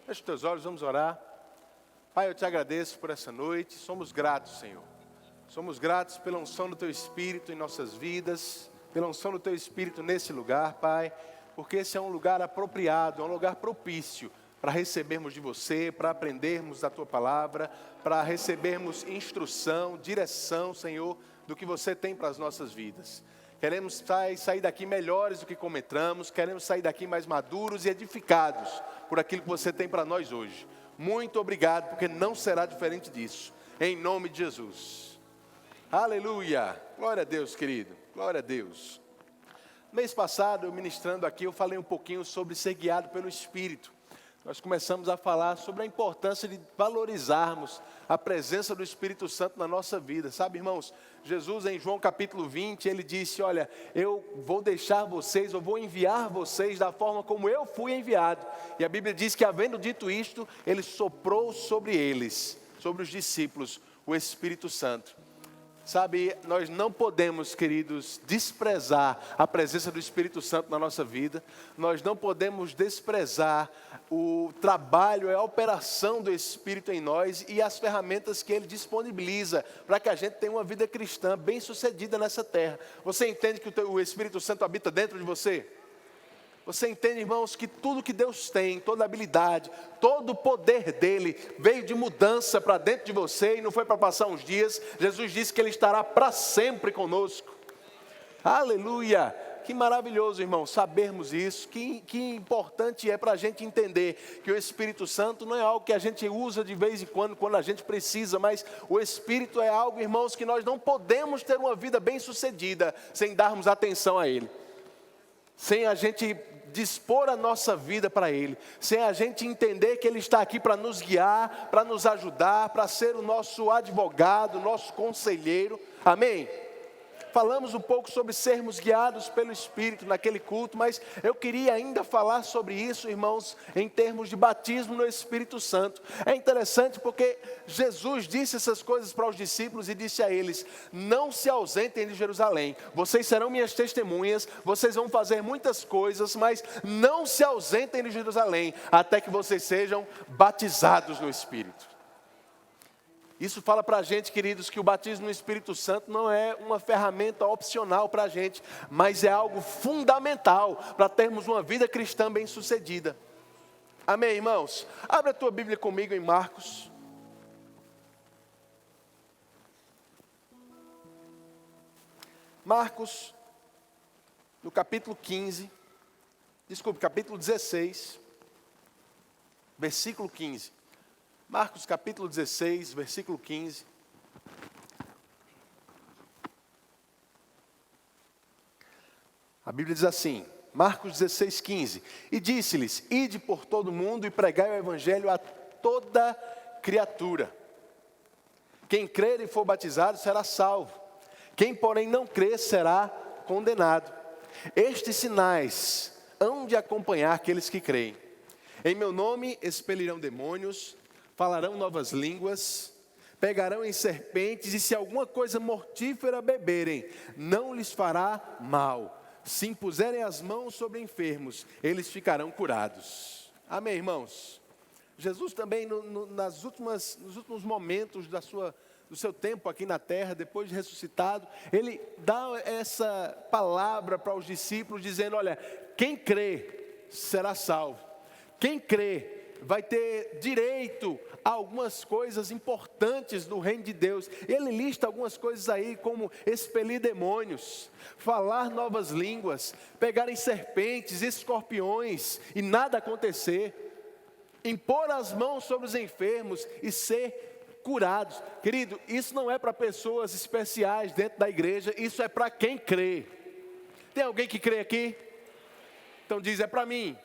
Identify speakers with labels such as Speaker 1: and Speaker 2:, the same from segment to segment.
Speaker 1: Feche os teus olhos, vamos orar. Pai, eu te agradeço por essa noite. Somos gratos, Senhor. Somos gratos pela unção do Teu Espírito em nossas vidas, pela unção do Teu Espírito nesse lugar, Pai, porque esse é um lugar apropriado, é um lugar propício para recebermos de Você, para aprendermos da Tua Palavra, para recebermos instrução, direção, Senhor, do que Você tem para as nossas vidas. Queremos sair daqui melhores do que como entramos, queremos sair daqui mais maduros e edificados por aquilo que Você tem para nós hoje. Muito obrigado, porque não será diferente disso, em nome de Jesus. Aleluia, glória a Deus, querido, glória a Deus. Mês passado, eu ministrando aqui, eu falei um pouquinho sobre ser guiado pelo Espírito. Nós começamos a falar sobre a importância de valorizarmos a presença do Espírito Santo na nossa vida. Sabe, irmãos, Jesus em João capítulo 20, ele disse, olha, eu vou deixar vocês, eu vou enviar vocês da forma como eu fui enviado. E a Bíblia diz que, havendo dito isto, ele soprou sobre eles, sobre os discípulos, o Espírito Santo. Sabe, nós não podemos, queridos, desprezar a presença do Espírito Santo na nossa vida. Nós não podemos desprezar o trabalho e a operação do Espírito em nós e as ferramentas que Ele disponibiliza para que a gente tenha uma vida cristã bem sucedida nessa terra. Você entende que o Espírito Santo habita dentro de você? Você entende, irmãos, que tudo que Deus tem, toda habilidade, todo o poder dEle veio de mudança para dentro de você e não foi para passar uns dias. Jesus disse que Ele estará para sempre conosco. Aleluia! Que maravilhoso, irmão, sabermos isso. Que importante é para a gente entender que o Espírito Santo não é algo que a gente usa de vez em quando a gente precisa, mas o Espírito é algo, irmãos, que nós não podemos ter uma vida bem sucedida sem darmos atenção a Ele. Sem a gente dispor a nossa vida para Ele, sem a gente entender que Ele está aqui para nos guiar, para nos ajudar, para ser o nosso advogado, nosso conselheiro, amém? Falamos um pouco sobre sermos guiados pelo Espírito naquele culto, mas eu queria ainda falar sobre isso, irmãos, em termos de batismo no Espírito Santo. É interessante porque Jesus disse essas coisas para os discípulos e disse a eles, não se ausentem de Jerusalém, vocês serão minhas testemunhas, vocês vão fazer muitas coisas, mas não se ausentem de Jerusalém, até que vocês sejam batizados no Espírito. Isso fala para a gente, queridos, que o batismo no Espírito Santo não é uma ferramenta opcional para a gente, mas é algo fundamental para termos uma vida cristã bem sucedida. Amém, irmãos? Abre a tua Bíblia comigo em Marcos. Marcos, no capítulo 16, versículo 15. Marcos capítulo 16, versículo 15. A Bíblia diz assim, Marcos 16, 15. E disse-lhes, ide por todo o mundo e pregai o evangelho a toda criatura. Quem crer e for batizado será salvo. Quem, porém, não crer será condenado. Estes sinais hão de acompanhar aqueles que creem. Em meu nome expelirão demônios, falarão novas línguas, pegarão em serpentes, e se alguma coisa mortífera beberem, não lhes fará mal. Se impuserem as mãos sobre enfermos, eles ficarão curados. Amém, irmãos? Jesus também, nos últimos momentos do seu tempo aqui na terra, depois de ressuscitado, Ele dá essa palavra para os discípulos, dizendo, olha, quem crê será salvo. Quem crê vai ter direito a algumas coisas importantes do reino de Deus. Ele lista algumas coisas aí, como expelir demônios, falar novas línguas, pegarem serpentes, escorpiões e nada acontecer, impor as mãos sobre os enfermos e ser curados. Querido, isso não é para pessoas especiais dentro da igreja, isso é para quem crê. Tem alguém que crê aqui? Então diz, é para mim.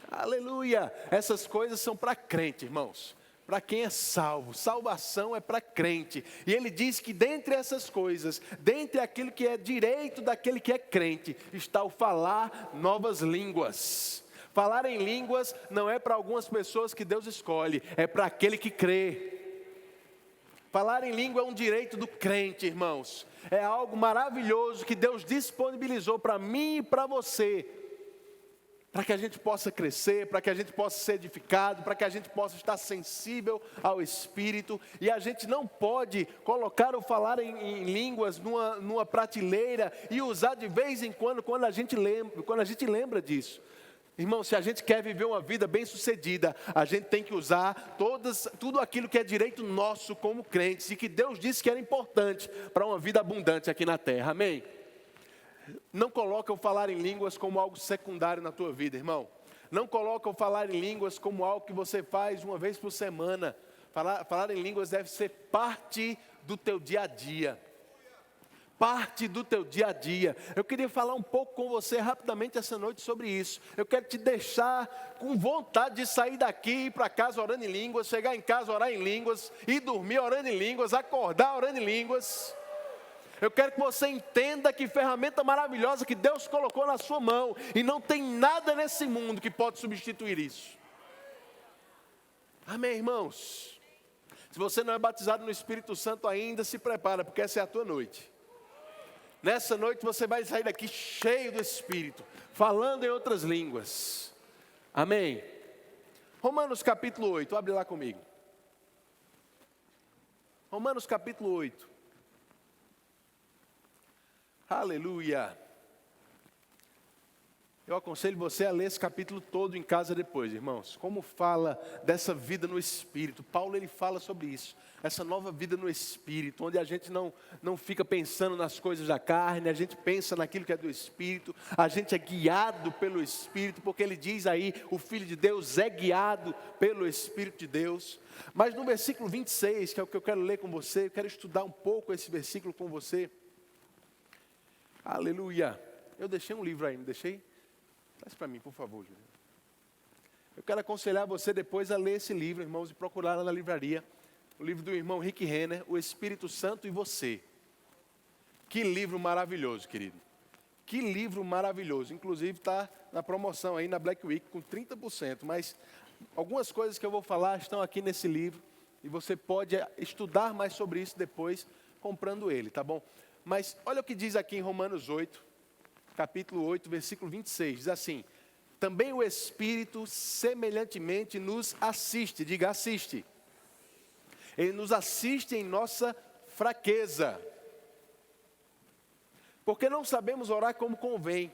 Speaker 1: Aleluia, essas coisas são para crente, irmãos, para quem é salvo, salvação é para crente, e ele diz que dentre essas coisas, dentre aquilo que é direito daquele que é crente, está o falar novas línguas. Falar em línguas não é para algumas pessoas que Deus escolhe, é para aquele que crê. Falar em língua é um direito do crente, irmãos, é algo maravilhoso que Deus disponibilizou para mim e para você. para que a gente possa crescer, para que a gente possa ser edificado, para que a gente possa estar sensível ao Espírito. E a gente não pode colocar o falar em línguas numa prateleira e usar de vez em quando a gente lembra disso. Irmão, se a gente quer viver uma vida bem-sucedida, a gente tem que usar tudo aquilo que é direito nosso como crentes e que Deus disse que era importante para uma vida abundante aqui na terra, amém? Não coloca o falar em línguas como algo secundário na tua vida, irmão. Não coloca o falar em línguas como algo que você faz uma vez por semana. Falar em línguas deve ser parte do teu dia a dia. Parte do teu dia a dia. Eu queria falar um pouco com você rapidamente essa noite sobre isso. Eu quero te deixar com vontade de sair daqui e ir para casa orando em línguas, chegar em casa orar em línguas, ir dormir orando em línguas, acordar orando em línguas. Eu quero que você entenda que ferramenta maravilhosa que Deus colocou na sua mão, e não tem nada nesse mundo que pode substituir isso. Amém, irmãos? Se você não é batizado no Espírito Santo ainda, se prepara, porque essa é a tua noite. Nessa noite você vai sair daqui cheio do Espírito, falando em outras línguas. Amém? Romanos capítulo 8, abre lá comigo. Romanos capítulo 8. Aleluia. Eu aconselho você a ler esse capítulo todo em casa depois, irmãos. Como fala dessa vida no Espírito. Paulo, ele fala sobre isso. Essa nova vida no Espírito, onde a gente não fica pensando nas coisas da carne, a gente pensa naquilo que é do Espírito. A gente é guiado pelo Espírito, porque ele diz aí, o Filho de Deus é guiado pelo Espírito de Deus. Mas no versículo 26, que é o que eu quero ler com você, eu quero estudar um pouco esse versículo com você. Aleluia. Eu deixei um livro aí, não deixei? Traz para mim, por favor, Júlio. Eu quero aconselhar você depois a ler esse livro, irmãos, e procurar lá na livraria. O livro do irmão Rick Renner, O Espírito Santo e Você. Que livro maravilhoso, querido. Que livro maravilhoso. Inclusive está na promoção aí na Black Week com 30%. Mas algumas coisas que eu vou falar estão aqui nesse livro. E você pode estudar mais sobre isso depois, comprando ele, tá bom? Mas olha o que diz aqui em Romanos 8, capítulo 8, versículo 26. Diz assim: também o Espírito semelhantemente nos assiste. Diga, assiste. Ele nos assiste em nossa fraqueza. Porque não sabemos orar como convém.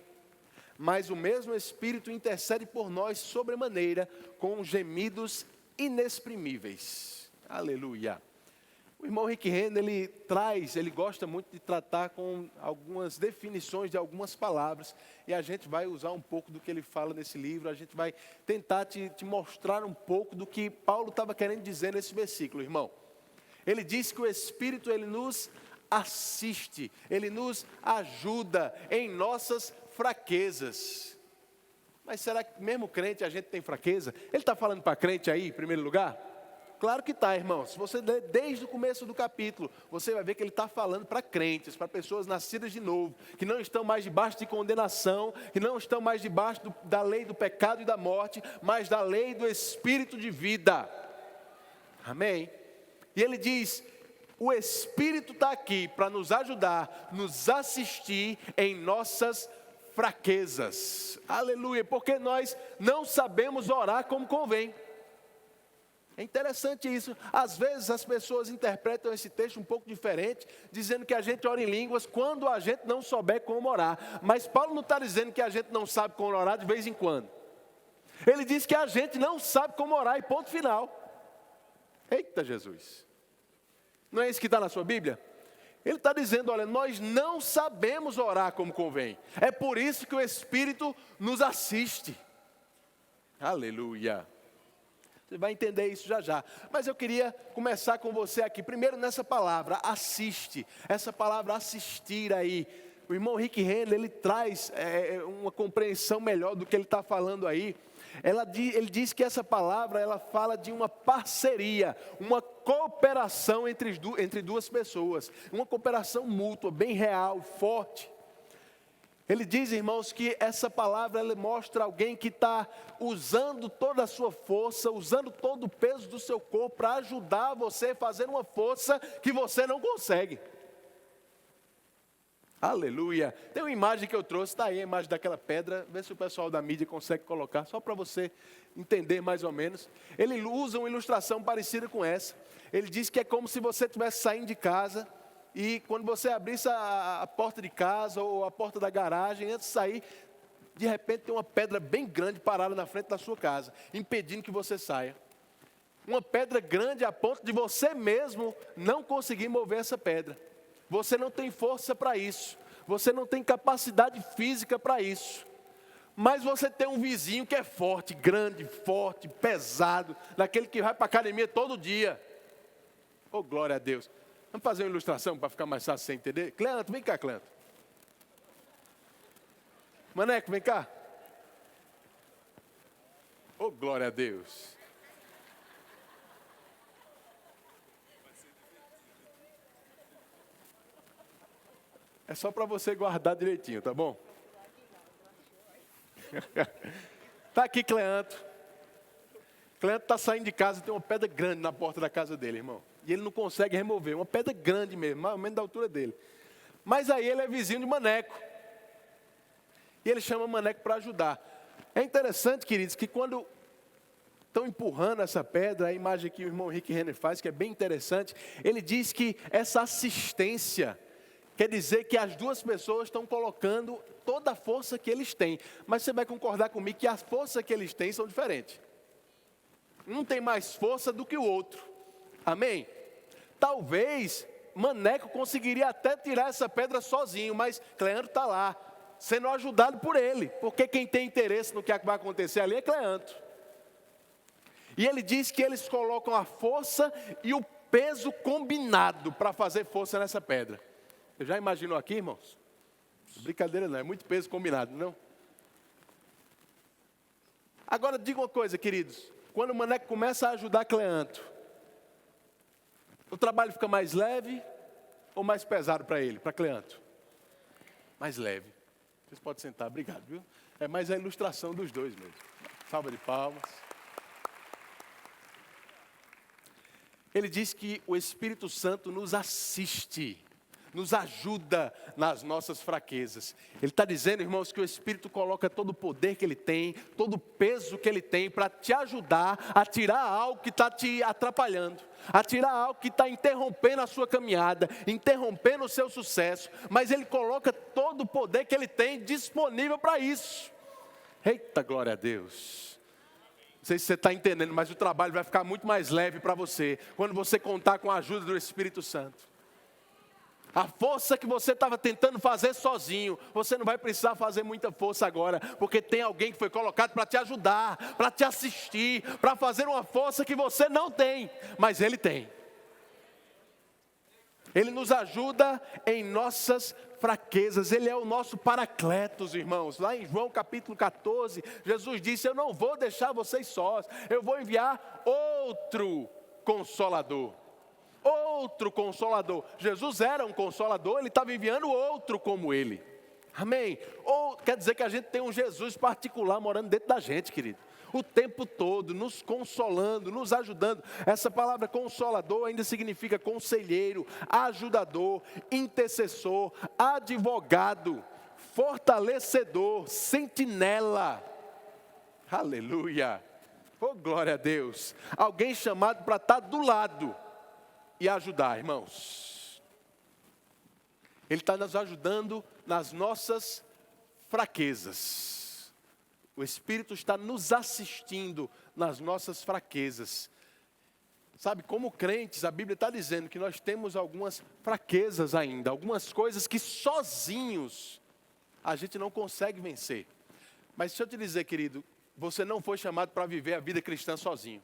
Speaker 1: Mas o mesmo Espírito intercede por nós sobremaneira, com gemidos inexprimíveis. Aleluia. O irmão Rick Renner, ele gosta muito de tratar com algumas definições de algumas palavras, e a gente vai usar um pouco do que ele fala nesse livro, a gente vai tentar te mostrar um pouco do que Paulo estava querendo dizer nesse versículo, irmão. Ele diz que o Espírito, ele nos assiste, ele nos ajuda em nossas fraquezas. Mas será que mesmo crente a gente tem fraqueza? Ele está falando para crente aí, em primeiro lugar? Claro que está, irmão. Se você ler desde o começo do capítulo, você vai ver que ele está falando para crentes, para pessoas nascidas de novo, que não estão mais debaixo de condenação, que não estão mais debaixo da lei do pecado e da morte, mas da lei do Espírito de vida. Amém? E ele diz, o Espírito está aqui para nos ajudar, nos assistir em nossas fraquezas. Aleluia, porque nós não sabemos orar como convém. É interessante isso. Às vezes as pessoas interpretam esse texto um pouco diferente, dizendo que a gente ora em línguas quando a gente não souber como orar. Mas Paulo não está dizendo que a gente não sabe como orar de vez em quando. Ele diz que a gente não sabe como orar e ponto final. Eita Jesus. Não é isso que está na sua Bíblia? Ele está dizendo, olha, nós não sabemos orar como convém. É por isso que o Espírito nos assiste. Aleluia. Você vai entender isso já já. Mas eu queria começar com você aqui. Primeiro nessa palavra, assiste. Essa palavra assistir aí. O irmão Rick Renner, ele traz uma compreensão melhor do que ele está falando aí. Ele diz que essa palavra, ela fala de uma parceria, uma cooperação entre duas pessoas. Uma cooperação mútua, bem real, forte. Ele diz, irmãos, que essa palavra ela mostra alguém que está usando toda a sua força, usando todo o peso do seu corpo para ajudar você a fazer uma força que você não consegue. Aleluia. Tem uma imagem que eu trouxe, está aí a imagem daquela pedra. Vê se o pessoal da mídia consegue colocar, só para você entender mais ou menos. Ele usa uma ilustração parecida com essa. Ele diz que é como se você estivesse saindo de casa e quando você abrisse a porta de casa ou a porta da garagem, antes de sair, de repente tem uma pedra bem grande parada na frente da sua casa, impedindo que você saia. Uma pedra grande a ponto de você mesmo não conseguir mover essa pedra. Você não tem força para isso. Você não tem capacidade física para isso. Mas você tem um vizinho que é forte, grande, forte, pesado, daquele que vai para a academia todo dia. Oh, glória a Deus. Vamos fazer uma ilustração para ficar mais fácil você entender? Cleanto, vem cá, Cleanto. Maneco, vem cá. Oh, glória a Deus. É só para você guardar direitinho, tá bom? Está aqui Cleanto. Cleanto está saindo de casa, tem uma pedra grande na porta da casa dele, irmão. E ele não consegue remover, uma pedra grande mesmo, mais ou menos da altura dele. Mas aí ele é vizinho de Maneco. E ele chama Maneco para ajudar. É interessante, queridos, que quando estão empurrando essa pedra, a imagem que o irmão Rick Renner faz, que é bem interessante, ele diz que essa assistência quer dizer que as duas pessoas estão colocando toda a força que eles têm. Mas você vai concordar comigo que as forças que eles têm são diferentes. Um tem mais força do que o outro. Amém? Talvez Maneco conseguiria até tirar essa pedra sozinho, mas Cleanto está lá, sendo ajudado por ele. Porque quem tem interesse no que vai acontecer ali é Cleanto. E ele diz que eles colocam a força e o peso combinado para fazer força nessa pedra. Você já imaginou aqui, irmãos? Brincadeira não, é muito peso combinado, não? Agora diga uma coisa, queridos. Quando o Maneco começa a ajudar Cleanto, o trabalho fica mais leve ou mais pesado para ele, para Cleanto? Mais leve. Vocês podem sentar, obrigado, viu? É mais a ilustração dos dois mesmo. Salva de palmas. Ele diz que o Espírito Santo nos assiste, nos ajuda nas nossas fraquezas. Ele está dizendo, irmãos, que o Espírito coloca todo o poder que ele tem, todo o peso que ele tem para te ajudar a tirar algo que está te atrapalhando, a tirar algo que está interrompendo a sua caminhada, interrompendo o seu sucesso, mas ele coloca todo o poder que ele tem disponível para isso. Eita, glória a Deus! Não sei se você está entendendo, mas o trabalho vai ficar muito mais leve para você, quando você contar com a ajuda do Espírito Santo. A força que você estava tentando fazer sozinho, você não vai precisar fazer muita força agora, porque tem alguém que foi colocado para te ajudar, para te assistir, para fazer uma força que você não tem, mas Ele tem. Ele nos ajuda em nossas fraquezas, Ele é o nosso Paracletos, irmãos. Lá em João capítulo 14, Jesus disse, eu não vou deixar vocês sós, eu vou enviar outro Consolador. Outro Consolador. Jesus era um Consolador, Ele estava enviando outro como Ele. Amém? Ou quer dizer que a gente tem um Jesus particular morando dentro da gente, querido. O tempo todo, nos consolando, nos ajudando. Essa palavra Consolador ainda significa conselheiro, ajudador, intercessor, advogado, fortalecedor, sentinela. Aleluia. Oh, glória a Deus. Alguém chamado para estar do lado e ajudar, irmãos. Ele está nos ajudando nas nossas fraquezas. O Espírito está nos assistindo nas nossas fraquezas. Sabe, como crentes, a Bíblia está dizendo que nós temos algumas fraquezas ainda, algumas coisas que sozinhos a gente não consegue vencer. Mas deixa eu te dizer, querido, você não foi chamado para viver a vida cristã sozinho.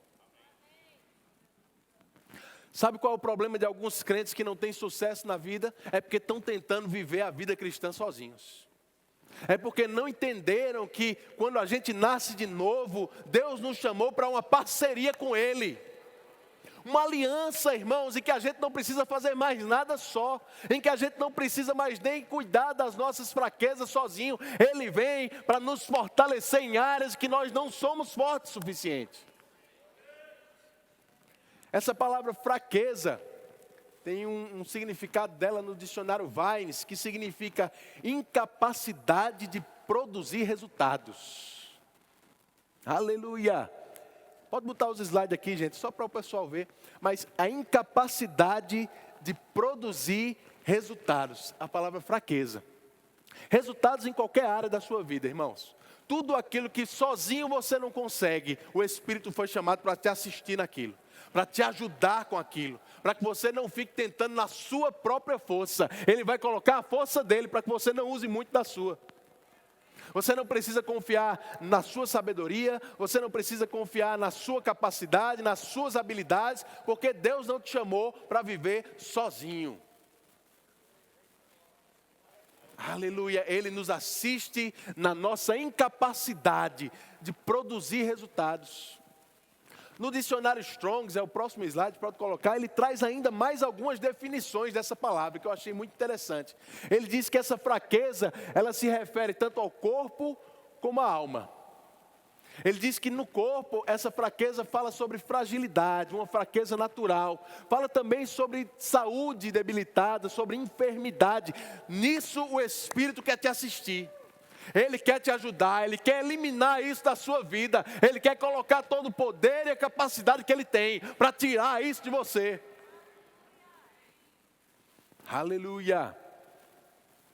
Speaker 1: Sabe qual é o problema de alguns crentes que não têm sucesso na vida? É porque estão tentando viver a vida cristã sozinhos. É porque não entenderam que quando a gente nasce de novo, Deus nos chamou para uma parceria com Ele. Uma aliança, irmãos, em que a gente não precisa fazer mais nada só. Em que a gente não precisa mais nem cuidar das nossas fraquezas sozinho. Ele vem para nos fortalecer em áreas que nós não somos fortes o suficiente. Essa palavra fraqueza tem um significado dela no dicionário Vines, que significa incapacidade de produzir resultados. Aleluia! Pode botar os slides aqui, gente, só para o pessoal ver. Mas a incapacidade de produzir resultados. A palavra fraqueza. Resultados em qualquer área da sua vida, irmãos. Tudo aquilo que sozinho você não consegue, o Espírito foi chamado para te assistir naquilo. Para te ajudar com aquilo. Para que você não fique tentando na sua própria força. Ele vai colocar a força dele para que você não use muito da sua. Você não precisa confiar na sua sabedoria, você não precisa confiar na sua capacidade, nas suas habilidades, porque Deus não te chamou para viver sozinho. Aleluia, Ele nos assiste na nossa incapacidade de produzir resultados. No dicionário Strong's, é o próximo slide, pode colocar, ele traz ainda mais algumas definições dessa palavra, que eu achei muito interessante. Ele diz que essa fraqueza, ela se refere tanto ao corpo como à alma. Ele diz que no corpo, essa fraqueza fala sobre fragilidade, uma fraqueza natural. Fala também sobre saúde debilitada, sobre enfermidade. Nisso o Espírito quer te assistir. Ele quer te ajudar, Ele quer eliminar isso da sua vida. Ele quer colocar todo o poder e a capacidade que Ele tem para tirar isso de você. Aleluia.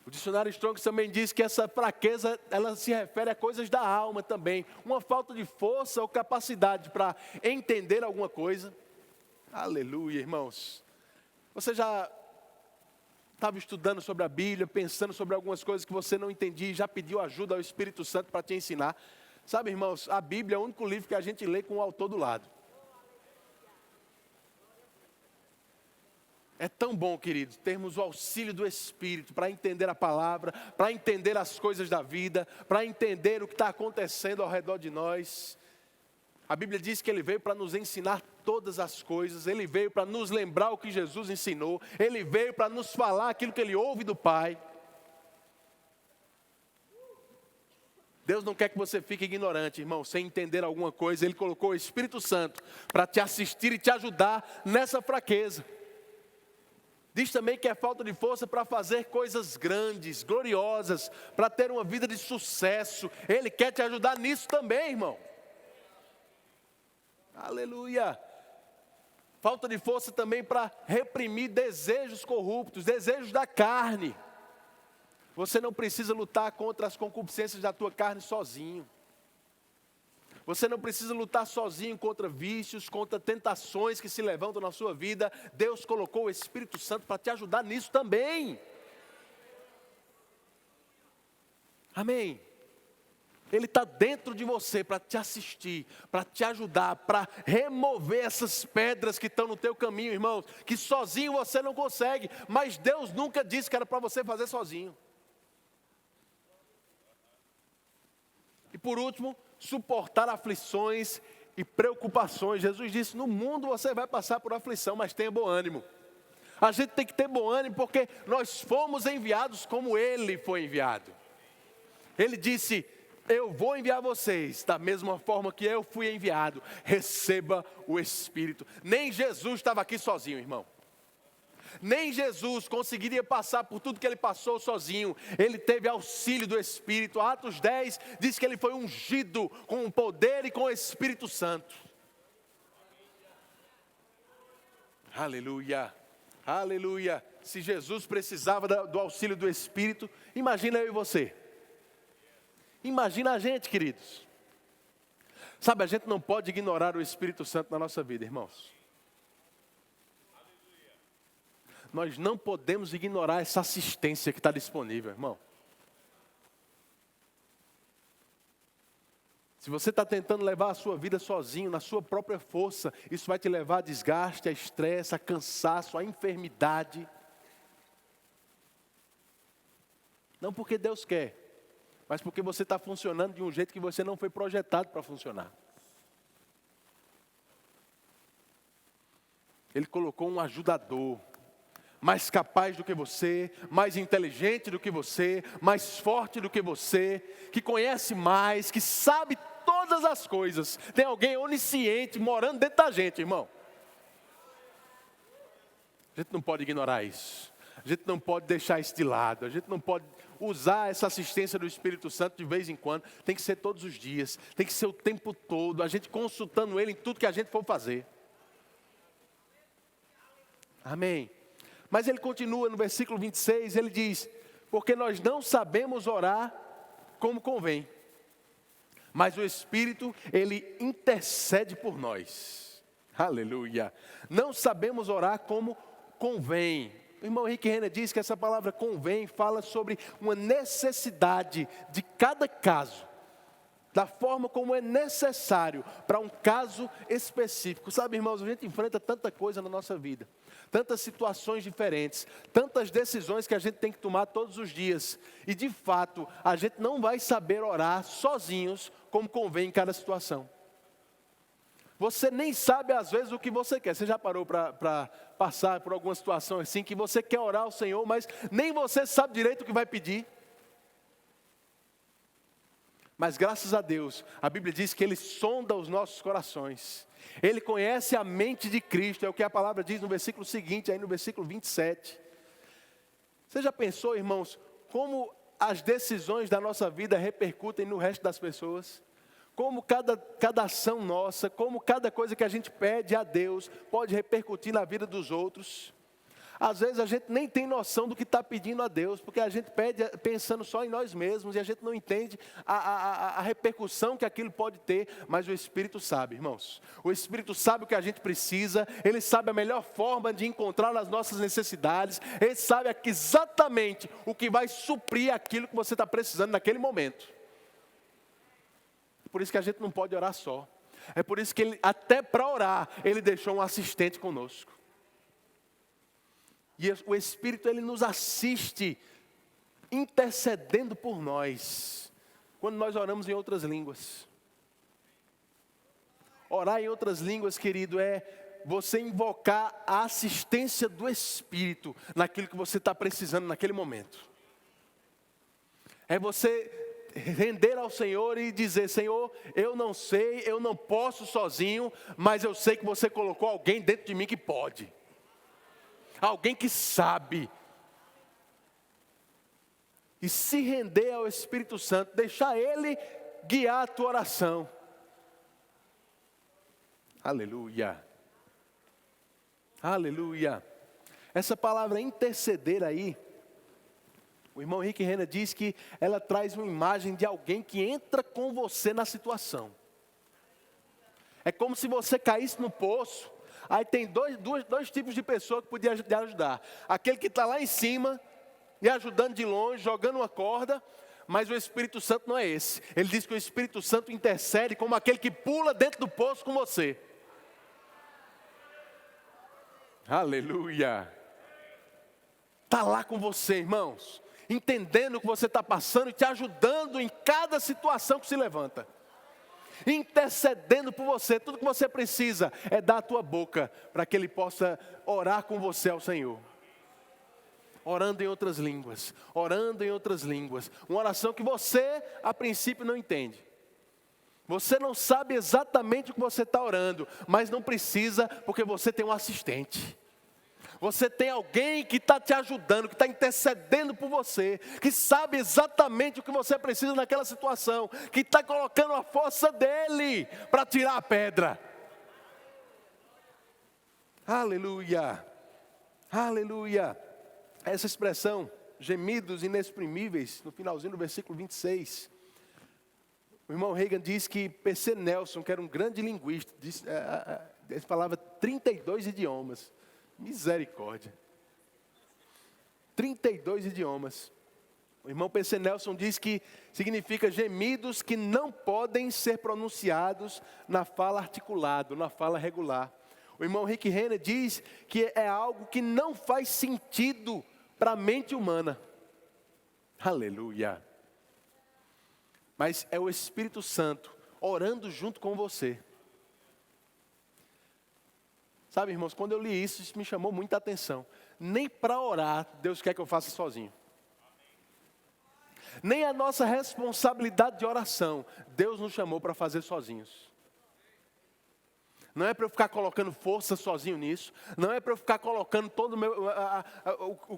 Speaker 1: O dicionário Strong também diz que essa fraqueza, ela se refere a coisas da alma também. Uma falta de força ou capacidade para entender alguma coisa. Aleluia, irmãos. Você já estava estudando sobre a Bíblia, pensando sobre algumas coisas que você não entendia, já pediu ajuda ao Espírito Santo para te ensinar. Sabe, irmãos, a Bíblia é o único livro que a gente lê com o autor do lado. É tão bom, queridos, termos o auxílio do Espírito para entender a palavra, para entender as coisas da vida, para entender o que está acontecendo ao redor de nós. A Bíblia diz que Ele veio para nos ensinar todas as coisas, Ele veio para nos lembrar o que Jesus ensinou, Ele veio para nos falar aquilo que Ele ouve do Pai. Deus não quer que você fique ignorante, irmão, sem entender alguma coisa. Ele colocou o Espírito Santo para te assistir e te ajudar nessa fraqueza. Diz também que é falta de força para fazer coisas grandes, gloriosas, para ter uma vida de sucesso. Ele quer te ajudar nisso também, irmão. Aleluia. Falta de força também para reprimir desejos corruptos, desejos da carne. Você não precisa lutar contra as concupiscências da tua carne sozinho. Você não precisa lutar sozinho contra vícios, contra tentações que se levantam na sua vida. Deus colocou o Espírito Santo para te ajudar nisso também. Amém. Ele está dentro de você para te assistir, para te ajudar, para remover essas pedras que estão no teu caminho, irmãos, que sozinho você não consegue, mas Deus nunca disse que era para você fazer sozinho. E por último, suportar aflições e preocupações. Jesus disse, no mundo você vai passar por aflição, mas tenha bom ânimo. A gente tem que ter bom ânimo porque nós fomos enviados como Ele foi enviado. Ele disse, eu vou enviar vocês da mesma forma que eu fui enviado. Receba o Espírito. Nem Jesus estava aqui sozinho, irmão. Nem Jesus conseguiria passar por tudo que Ele passou sozinho. Ele teve auxílio do Espírito. Atos 10 diz que Ele foi ungido com o poder e com o Espírito Santo. Aleluia, aleluia. Se Jesus precisava do auxílio do Espírito, imagina eu e você. Imagina a gente, queridos. Sabe, a gente não pode ignorar o Espírito Santo na nossa vida, irmãos. Nós não podemos ignorar essa assistência que está disponível, irmão. Se você está tentando levar a sua vida sozinho, na sua própria força, isso vai te levar a desgaste, a estresse, a cansaço, a enfermidade. Não porque Deus quer, mas porque você está funcionando de um jeito que você não foi projetado para funcionar. Ele colocou um ajudador, mais capaz do que você, mais inteligente do que você, mais forte do que você, que conhece mais, que sabe todas as coisas. Tem alguém onisciente morando dentro da gente, irmão. A gente não pode ignorar isso. A gente não pode deixar isso de lado. A gente não pode usar essa assistência do Espírito Santo de vez em quando. Tem que ser todos os dias. Tem que ser o tempo todo. A gente consultando Ele em tudo que a gente for fazer. Amém. Mas ele continua no versículo 26, ele diz: porque nós não sabemos orar como convém, mas o Espírito, ele intercede por nós. Aleluia. Não sabemos orar como convém. O irmão Rick Renner diz que essa palavra convém fala sobre uma necessidade de cada caso, da forma como é necessário para um caso específico. Sabe, irmãos, a gente enfrenta tanta coisa na nossa vida, tantas situações diferentes, tantas decisões que a gente tem que tomar todos os dias. E de fato, a gente não vai saber orar sozinhos como convém em cada situação. Você nem sabe às vezes o que você quer. Você já parou para passar por alguma situação assim, que você quer orar ao Senhor, mas nem você sabe direito o que vai pedir? Mas graças a Deus, a Bíblia diz que Ele sonda os nossos corações. Ele conhece a mente de Cristo, é o que a palavra diz no versículo seguinte, aí no versículo 27. Você já pensou, irmãos, como as decisões da nossa vida repercutem no resto das pessoas? Como cada ação nossa, como cada coisa que a gente pede a Deus pode repercutir na vida dos outros? Às vezes a gente nem tem noção do que está pedindo a Deus, porque a gente pede pensando só em nós mesmos, e a gente não entende a repercussão que aquilo pode ter, mas o Espírito sabe, irmãos. O Espírito sabe o que a gente precisa, Ele sabe a melhor forma de encontrar as nossas necessidades, Ele sabe exatamente o que vai suprir aquilo que você está precisando naquele momento. Por isso que a gente não pode orar só. É por isso que Ele, até para orar, Ele deixou um assistente conosco. E o Espírito, Ele nos assiste, intercedendo por nós, quando nós oramos em outras línguas. Orar em outras línguas, querido, é você invocar a assistência do Espírito naquilo que você está precisando naquele momento. É você render ao Senhor e dizer: Senhor, eu não sei, eu não posso sozinho, mas eu sei que você colocou alguém dentro de mim que pode. Alguém que sabe. E se render ao Espírito Santo, deixar Ele guiar a tua oração. Aleluia. Aleluia. Essa palavra interceder aí, o irmão Rick Renner diz que ela traz uma imagem de alguém que entra com você na situação. É como se você caísse no poço. Aí tem dois tipos de pessoa que podia te ajudar. Aquele que está lá em cima, e ajudando de longe, jogando uma corda, mas o Espírito Santo não é esse. Ele diz que o Espírito Santo intercede como aquele que pula dentro do poço com você. Aleluia. Está lá com você, irmãos, entendendo o que você está passando e te ajudando em cada situação que se levanta. Intercedendo por você. Tudo que você precisa é dar a tua boca para que Ele possa orar com você ao Senhor. Orando em outras línguas, orando em outras línguas. Uma oração que você, a princípio, não entende. Você não sabe exatamente o que você está orando, mas não precisa, porque você tem um assistente. Você tem alguém que está te ajudando, que está intercedendo por você, que sabe exatamente o que você precisa naquela situação, que está colocando a força dele para tirar a pedra. Aleluia, aleluia. Essa expressão, gemidos inexprimíveis, no finalzinho do versículo 26. O irmão Reagan diz que P.C. Nelson, que era um grande linguista, falava 32 idiomas. Misericórdia. 32 idiomas. O irmão P.C. Nelson diz que significa gemidos que não podem ser pronunciados na fala articulada, na fala regular. O irmão Rick Renner diz que é algo que não faz sentido para a mente humana. Aleluia. Mas é o Espírito Santo orando junto com você. Sabe, irmãos, quando eu li isso, isso me chamou muita atenção. Nem para orar, Deus quer que eu faça sozinho. Nem a nossa responsabilidade de oração, Deus nos chamou para fazer sozinhos. Não é para eu ficar colocando força sozinho nisso. Não é para eu ficar colocando todo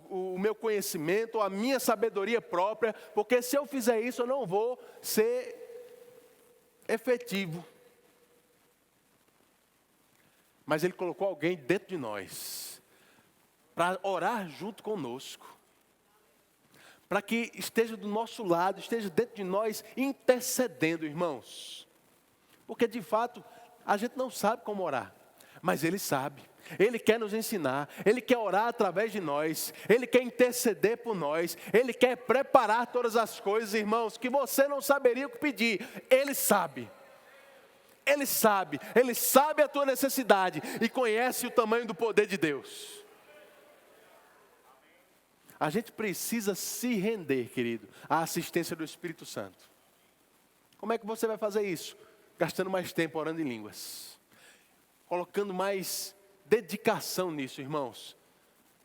Speaker 1: o meu conhecimento, a minha sabedoria própria. Porque se eu fizer isso, eu não vou ser efetivo. Mas Ele colocou alguém dentro de nós para orar junto conosco, para que esteja do nosso lado, esteja dentro de nós intercedendo, irmãos. Porque de fato a gente não sabe como orar, mas Ele sabe. Ele quer nos ensinar, Ele quer orar através de nós, Ele quer interceder por nós, Ele quer preparar todas as coisas, irmãos, que você não saberia o que pedir. Ele sabe. Ele sabe a tua necessidade e conhece o tamanho do poder de Deus. A gente precisa se render, querido, à assistência do Espírito Santo. Como é que você vai fazer isso? Gastando mais tempo orando em línguas. Colocando mais dedicação nisso, irmãos.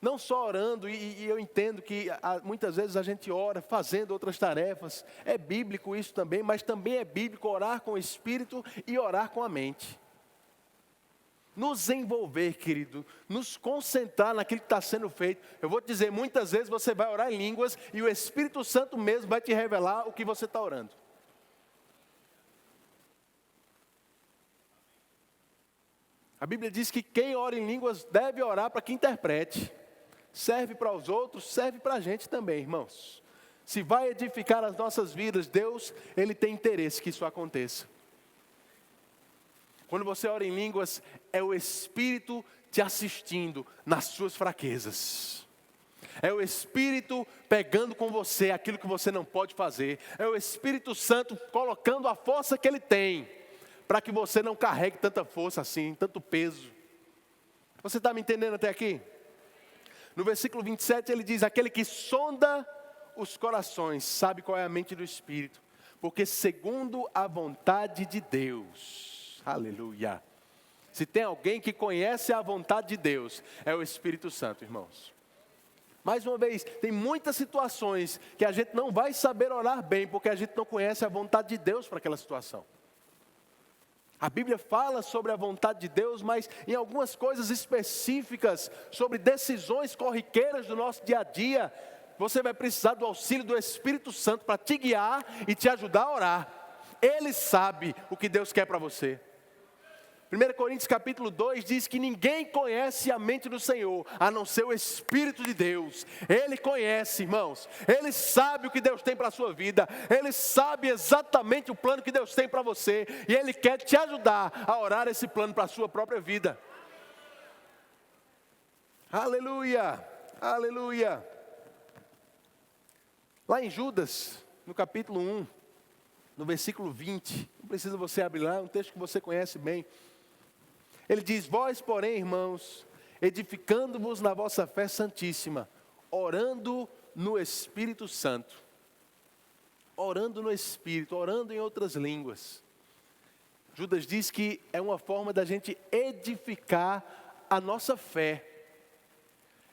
Speaker 1: Não só orando, e eu entendo que muitas vezes a gente ora fazendo outras tarefas. É bíblico isso também, mas também é bíblico orar com o Espírito e orar com a mente. Nos envolver, querido, nos concentrar naquilo que está sendo feito. Eu vou te dizer, muitas vezes você vai orar em línguas e o Espírito Santo mesmo vai te revelar o que você está orando. A Bíblia diz que quem ora em línguas deve orar para que interprete. Serve para os outros, serve para a gente também, irmãos. Se vai edificar as nossas vidas, Deus, Ele tem interesse que isso aconteça. Quando você ora em línguas, é o Espírito te assistindo nas suas fraquezas. É o Espírito pegando com você aquilo que você não pode fazer. É o Espírito Santo colocando a força que Ele tem, para que você não carregue tanta força assim, tanto peso. Você está me entendendo até aqui? No versículo 27 ele diz, aquele que sonda os corações, sabe qual é a mente do Espírito, porque segundo a vontade de Deus, aleluia. Se tem alguém que conhece a vontade de Deus, é o Espírito Santo, irmãos. Mais uma vez, tem muitas situações que a gente não vai saber orar bem, porque a gente não conhece a vontade de Deus para aquela situação. A Bíblia fala sobre a vontade de Deus, mas em algumas coisas específicas, sobre decisões corriqueiras do nosso dia a dia, você vai precisar do auxílio do Espírito Santo para te guiar e te ajudar a orar. Ele sabe o que Deus quer para você. 1 Coríntios capítulo 2 diz que ninguém conhece a mente do Senhor, a não ser o Espírito de Deus. Ele conhece, irmãos. Ele sabe o que Deus tem para a sua vida. Ele sabe exatamente o plano que Deus tem para você. E Ele quer te ajudar a orar esse plano para a sua própria vida. Aleluia, aleluia. Lá em Judas, no capítulo 1, no versículo 20. Não precisa você abrir lá, é um texto que você conhece bem. Ele diz, vós porém, irmãos, edificando-vos na vossa fé santíssima, orando no Espírito Santo. Orando no Espírito, orando em outras línguas. Judas diz que é uma forma da gente edificar a nossa fé.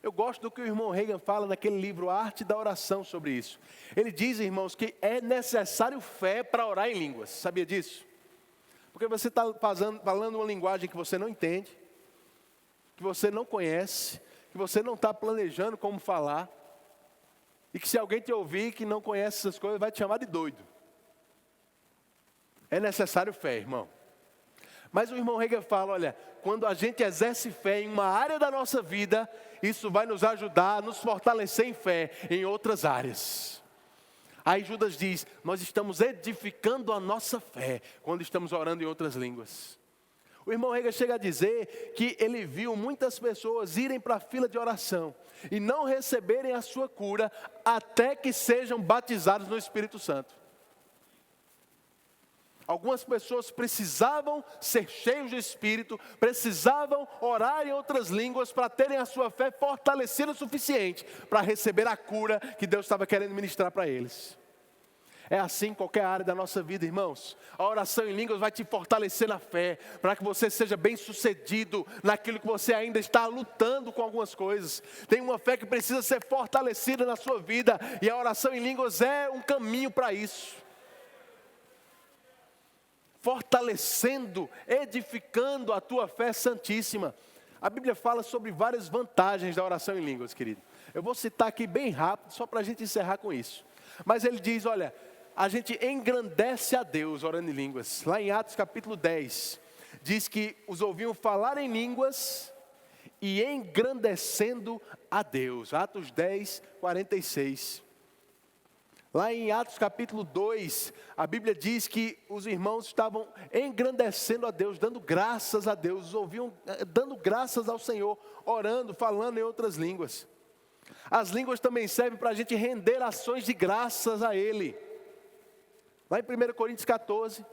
Speaker 1: Eu gosto do que o irmão Reagan fala naquele livro, A Arte da Oração, sobre isso. Ele diz, irmãos, que é necessário fé para orar em línguas. Sabia disso? Porque você está falando uma linguagem que você não entende, que você não conhece, que você não está planejando como falar, e que se alguém te ouvir que não conhece essas coisas, vai te chamar de doido. É necessário fé, irmão. Mas o irmão Reagan fala, olha, quando a gente exerce fé em uma área da nossa vida, isso vai nos ajudar a nos fortalecer em fé em outras áreas. Aí Judas diz, nós estamos edificando a nossa fé quando estamos orando em outras línguas. O irmão Reagan chega a dizer que ele viu muitas pessoas irem para a fila de oração e não receberem a sua cura até que sejam batizados no Espírito Santo. Algumas pessoas precisavam ser cheios de Espírito, precisavam orar em outras línguas para terem a sua fé fortalecida o suficiente para receber a cura que Deus estava querendo ministrar para eles. É assim em qualquer área da nossa vida, irmãos. A oração em línguas vai te fortalecer na fé, para que você seja bem sucedido naquilo que você ainda está lutando com algumas coisas. Tem uma fé que precisa ser fortalecida na sua vida, e a oração em línguas é um caminho para isso. fortalecendo, edificando a tua fé santíssima. A Bíblia fala sobre várias vantagens da oração em línguas, querido. Eu vou citar aqui bem rápido, só para a gente encerrar com isso. Mas ele diz, olha, a gente engrandece a Deus orando em línguas. Lá em Atos capítulo 10, diz que os ouviam falar em línguas e engrandecendo a Deus. Atos 10, 46. Lá em Atos capítulo 2, a Bíblia diz que os irmãos estavam engrandecendo a Deus, dando graças a Deus, ouviam dando graças ao Senhor, orando, falando em outras línguas. As línguas também servem para a gente render ações de graças a Ele. Lá em 1 Coríntios 14,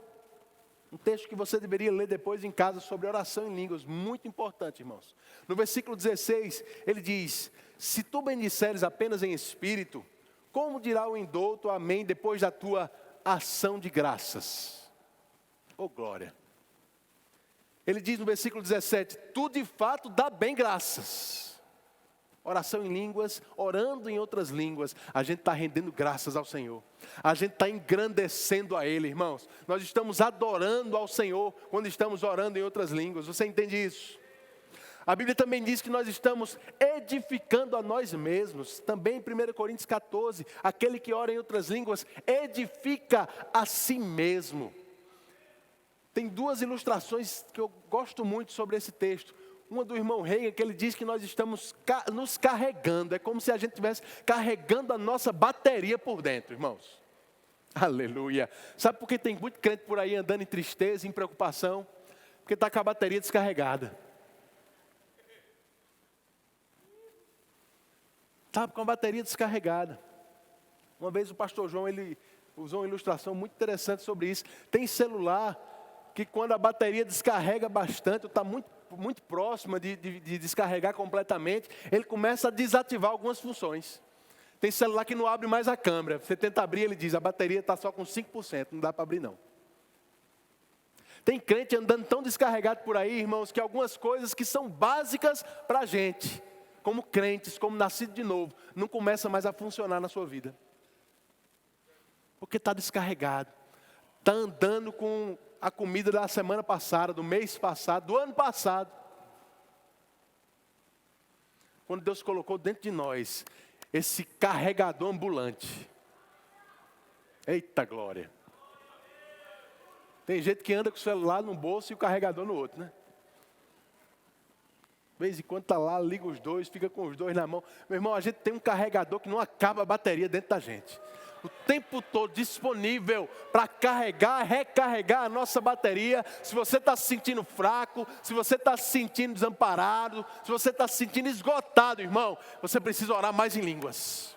Speaker 1: um texto que você deveria ler depois em casa sobre oração em línguas, muito importante, irmãos. No versículo 16, ele diz, se tu bendisseres apenas em espírito, como dirá o indouto amém depois da tua ação de graças? Oh glória! Ele diz no versículo 17, tu de fato dá bem graças. Oração em línguas, orando em outras línguas, a gente está rendendo graças ao Senhor. A gente está engrandecendo a Ele, irmãos. Nós estamos adorando ao Senhor quando estamos orando em outras línguas. Você entende isso? A Bíblia também diz que nós estamos edificando a nós mesmos. Também em 1 Coríntios 14, aquele que ora em outras línguas, edifica a si mesmo. Tem duas ilustrações que eu gosto muito sobre esse texto. Uma do irmão Reagan, que ele diz que nós estamos nos carregando. É como se a gente estivesse carregando a nossa bateria por dentro, irmãos. Aleluia. Sabe por que tem muito crente por aí andando em tristeza, em preocupação? Porque está com a bateria descarregada. Estava com a bateria descarregada. Uma vez o pastor João, ele usou uma ilustração muito interessante sobre isso. Tem celular que quando a bateria descarrega bastante, está muito próxima de descarregar completamente, ele começa a desativar algumas funções. Tem celular que não abre mais a câmera. Você tenta abrir, ele diz, a bateria está só com 5%, não dá para abrir não. Tem crente andando tão descarregado por aí, irmãos, que algumas coisas que são básicas para a gente, como crentes, como nascido de novo, não começa mais a funcionar na sua vida. Porque está descarregado. Está andando com a comida da semana passada, do mês passado, do ano passado. Quando Deus colocou dentro de nós esse carregador ambulante. Eita glória. Tem gente que anda com o celular no bolso e o carregador no outro, né? De vez em quando está lá, liga os dois, fica com os dois na mão. Meu irmão, a gente tem um carregador que não acaba a bateria dentro da gente. O tempo todo disponível para carregar, recarregar a nossa bateria. Se você está se sentindo fraco, se você está se sentindo desamparado, se você está se sentindo esgotado, irmão, você precisa orar mais em línguas.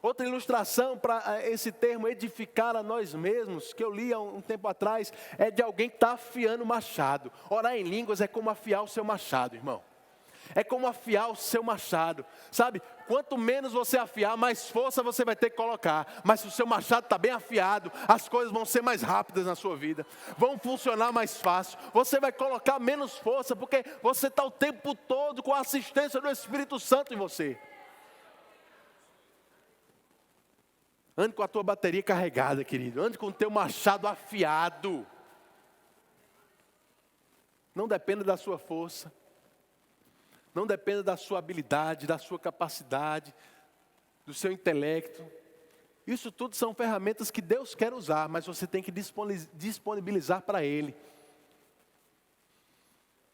Speaker 1: Outra ilustração para esse termo, edificar a nós mesmos, que eu li há um tempo atrás, é de alguém que está afiando o machado. Orar em línguas é como afiar o seu machado, irmão. É como afiar o seu machado, sabe? Quanto menos você afiar, mais força você vai ter que colocar. Mas se o seu machado está bem afiado, as coisas vão ser mais rápidas na sua vida. Vão funcionar mais fácil. Você vai colocar menos força, porque você está o tempo todo com a assistência do Espírito Santo em você. Ande com a tua bateria carregada, querido. Ande com o teu machado afiado. Não dependa da sua força. Não dependa da sua habilidade, da sua capacidade, do seu intelecto. Isso tudo são ferramentas que Deus quer usar, mas você tem que disponibilizar para Ele.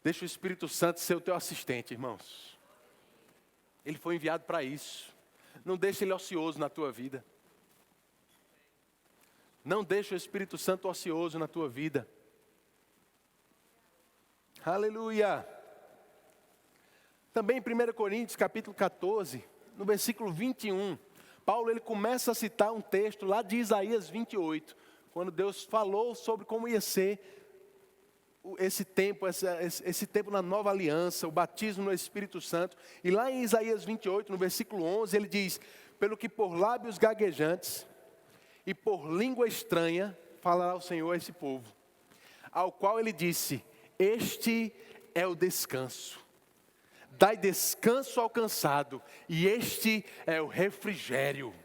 Speaker 1: Deixa o Espírito Santo ser o teu assistente, irmãos. Ele foi enviado para isso. Não deixe ele ocioso na tua vida. Não deixe o Espírito Santo ocioso na tua vida. Aleluia. Também em 1 Coríntios capítulo 14, no versículo 21, Paulo ele começa a citar um texto lá de Isaías 28, quando Deus falou sobre como ia ser esse tempo na nova aliança, o batismo no Espírito Santo. E lá em Isaías 28, no versículo 11, ele diz, pelo que por lábios gaguejantes e por língua estranha falará o Senhor a esse povo, ao qual ele disse, este é o descanso. Dai descanso ao cansado, e este é o refrigério.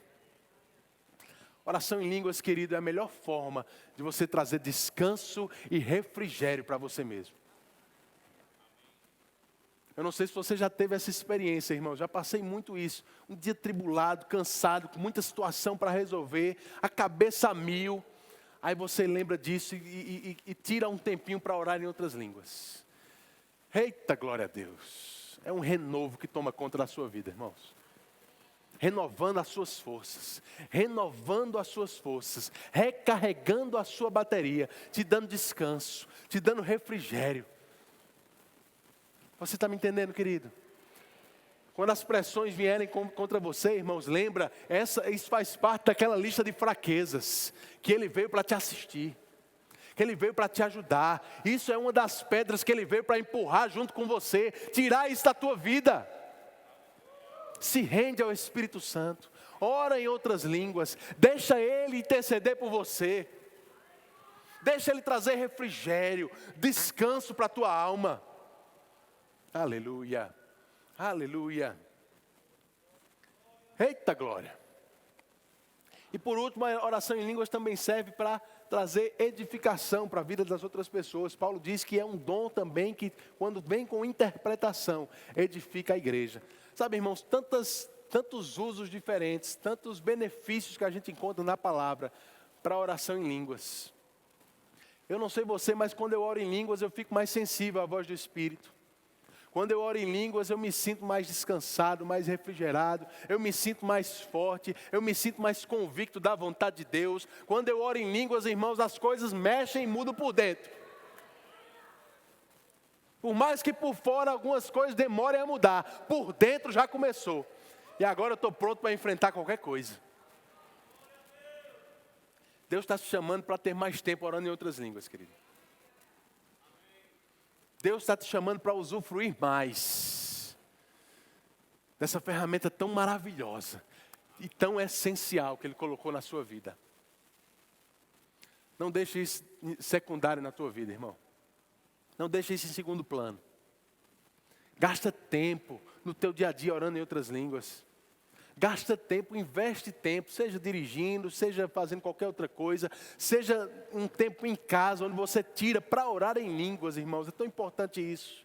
Speaker 1: Oração em línguas, querido, é a melhor forma de você trazer descanso e refrigério para você mesmo. Eu não sei se você já teve essa experiência, irmão. Já passei muito isso. Um dia tribulado, cansado, com muita situação para resolver, a cabeça a mil. Aí você lembra disso e tira um tempinho para orar em outras línguas. Eita, glória a Deus. É um renovo que toma conta da sua vida, irmãos. Renovando as suas forças, recarregando a sua bateria, te dando descanso, te dando refrigério. Você está me entendendo, querido? Quando as pressões vierem contra você, irmãos, lembra, isso faz parte daquela lista de fraquezas, que Ele veio para te assistir, que Ele veio para te ajudar. Isso é uma das pedras que Ele veio para empurrar junto com você, tirar isso da tua vida. Se rende ao Espírito Santo, ora em outras línguas, deixa Ele interceder por você, deixa Ele trazer refrigério, descanso para a tua alma. Aleluia, aleluia, eita glória. E por último, a oração em línguas também serve para trazer edificação para a vida das outras pessoas. Paulo diz que é um dom também que, quando vem com interpretação, edifica a igreja. Sabe, irmãos, tantos usos diferentes, tantos benefícios que a gente encontra na palavra para a oração em línguas. Eu não sei você, mas quando eu oro em línguas, eu fico mais sensível à voz do Espírito. Quando eu oro em línguas, eu me sinto mais descansado, mais refrigerado, eu me sinto mais forte, eu me sinto mais convicto da vontade de Deus. Quando eu oro em línguas, irmãos, as coisas mexem e mudam por dentro. Por mais que por fora algumas coisas demorem a mudar, por dentro já começou. E agora eu estou pronto para enfrentar qualquer coisa. Deus está te chamando para ter mais tempo orando em outras línguas, querido. Deus está te chamando para usufruir mais dessa ferramenta tão maravilhosa e tão essencial que Ele colocou na sua vida. Não deixe isso secundário na tua vida, irmão. Não deixe isso em segundo plano. Gasta tempo no teu dia a dia orando em outras línguas. Gasta tempo, investe tempo, seja dirigindo, seja fazendo qualquer outra coisa, seja um tempo em casa, onde você tira para orar em línguas, irmãos. É tão importante isso.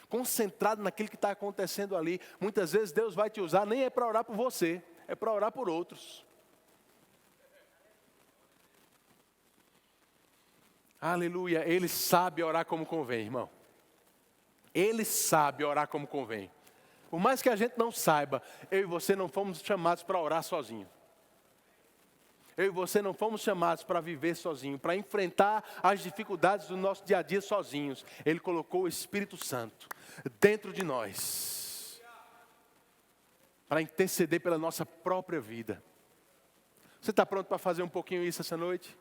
Speaker 1: Concentrado naquilo que está acontecendo ali. Muitas vezes Deus vai te usar, nem é para orar por você, é para orar por outros. Aleluia, Ele sabe orar como convém, irmão. Ele sabe orar como convém. Por mais que a gente não saiba, eu e você não fomos chamados para orar sozinho. Eu e você não fomos chamados para viver sozinho, para enfrentar as dificuldades do nosso dia a dia sozinhos. Ele colocou o Espírito Santo dentro de nós, para interceder pela nossa própria vida. Você está pronto para fazer um pouquinho isso essa noite?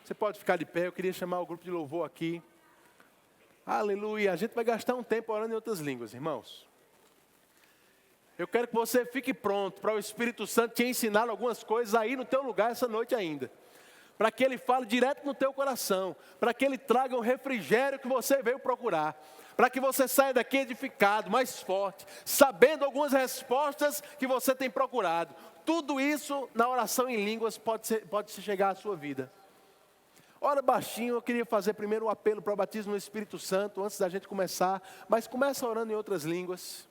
Speaker 1: Você pode ficar de pé, eu queria chamar o grupo de louvor aqui. Aleluia, a gente vai gastar um tempo orando em outras línguas, irmãos. Eu quero que você fique pronto para o Espírito Santo te ensinar algumas coisas aí no teu lugar essa noite ainda. Para que Ele fale direto no teu coração. Para que Ele traga um refrigério que você veio procurar. Para que você saia daqui edificado, mais forte, sabendo algumas respostas que você tem procurado. Tudo isso na oração em línguas pode chegar à sua vida. Ora baixinho, eu queria fazer primeiro um apelo para o batismo no Espírito Santo, antes da gente começar. Mas começa orando em outras línguas.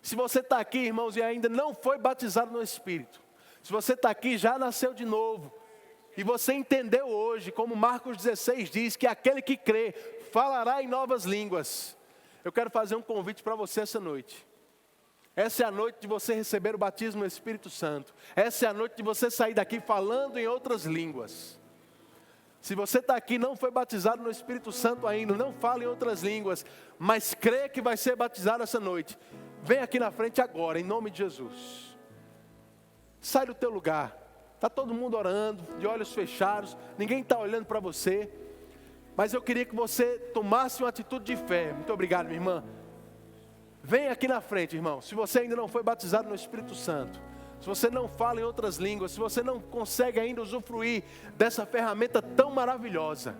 Speaker 1: Se você está aqui, irmãos, e ainda não foi batizado no Espírito. Se você está aqui, já nasceu de novo. E você entendeu hoje, como Marcos 16 diz, que aquele que crê, falará em novas línguas. Eu quero fazer um convite para você essa noite. Essa é a noite de você receber o batismo no Espírito Santo. Essa é a noite de você sair daqui falando em outras línguas. Se você está aqui e não foi batizado no Espírito Santo ainda, não fala em outras línguas, mas crê que vai ser batizado essa noite, vem aqui na frente agora, em nome de Jesus. Sai do teu lugar. Está todo mundo orando, de olhos fechados, ninguém está olhando para você. Mas eu queria que você tomasse uma atitude de fé. Muito obrigado, minha irmã. Vem aqui na frente, irmão. Se você ainda não foi batizado no Espírito Santo, se você não fala em outras línguas, se você não consegue ainda usufruir dessa ferramenta tão maravilhosa.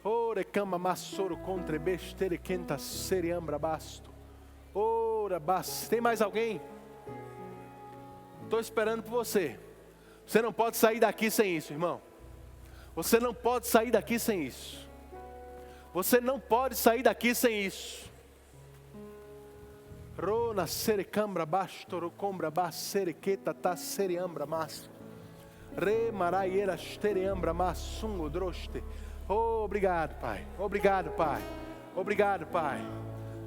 Speaker 1: Ore cama massoro contra bestere quenta seriambra basto. Ora bas. Tem mais alguém? estou esperando por você. Você não pode sair daqui sem isso, irmão. Você não pode sair daqui sem isso. Você não pode sair daqui sem isso. Rona serecambra bastoro combra baserequeta ta sereambra mas. Re maraiera stereambra masungo droste. Oh, obrigado, Pai. Obrigado, Pai. Obrigado, Pai.